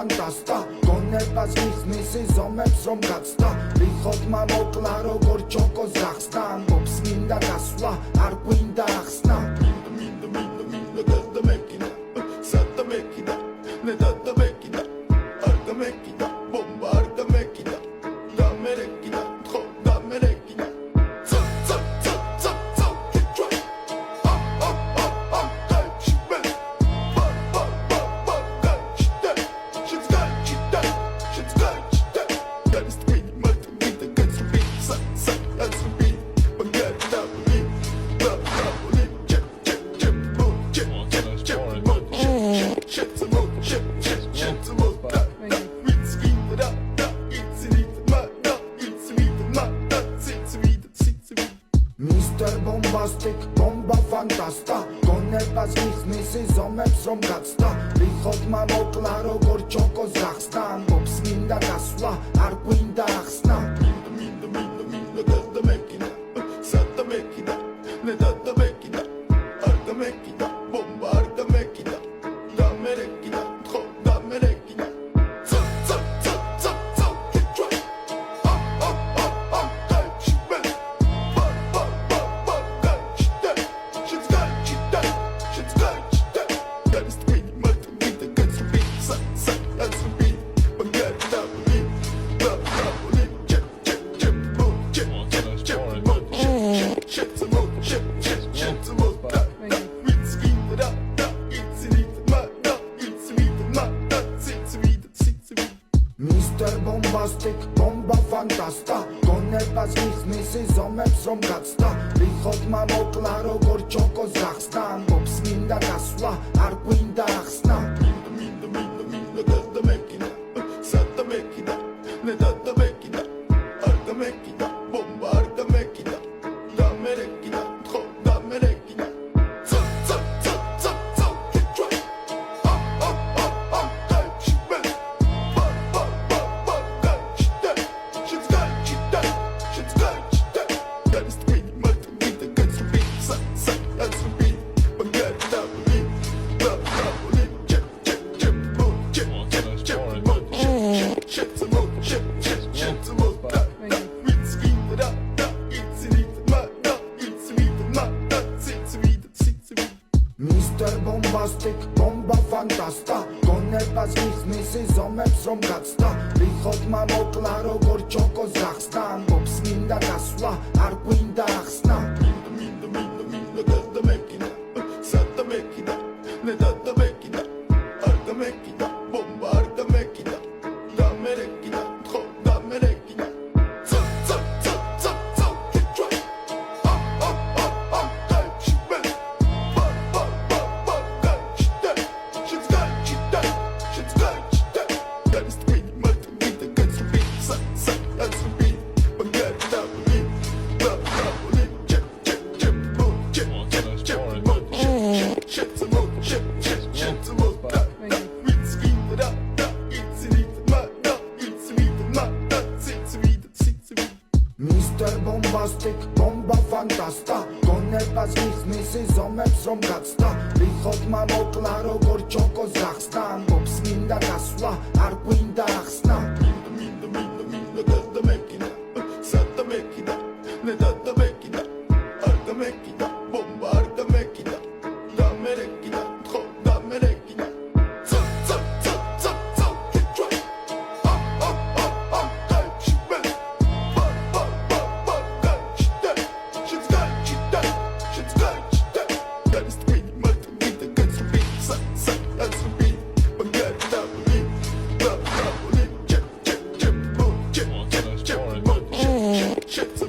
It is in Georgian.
ფანტასტა გონებას მიხსნის ზომებს რომ გაცდა რიხოდმა მოკლა როგორ ჩოკოს გახსნა ამბობს მინდა გასვლა არ გვინდა ახსნა Mr. Bombastic, bomba fantasta გონებას მიხსნის ზომებს რომ გაცდა რიხოდმა მოკლა როგორ ჩოკოს გახსნა ამბობს მინდა გასვლა არ გვინდა ახსნა Mr. Bombastic, bomba fantasta გონებას მიხსნის ზომებს რომ გაცდა რიხოდმა მოკლა როგორ ჩოკოს გახსნა ამბობს მინდა გასვლა არ გვინდა ახსნა Mr. Bombastic, bomba fantasta გონებას მიხსნის ზომებს რომ გაცდა რიხოდმა მოკლა როგორ ჩოკოს გახსნა ამბობს მინდა გასვლა არ გვინდა ახსნა Mr. Bombastic, bomba fantasta გონებას მიხსნის ზომებს რომ გაცდა რიხოდმა მოკლა როგორ ჩოკოს გახსნა ამბობს მინდა გასვლა არ გვინდა ახსნა Shit.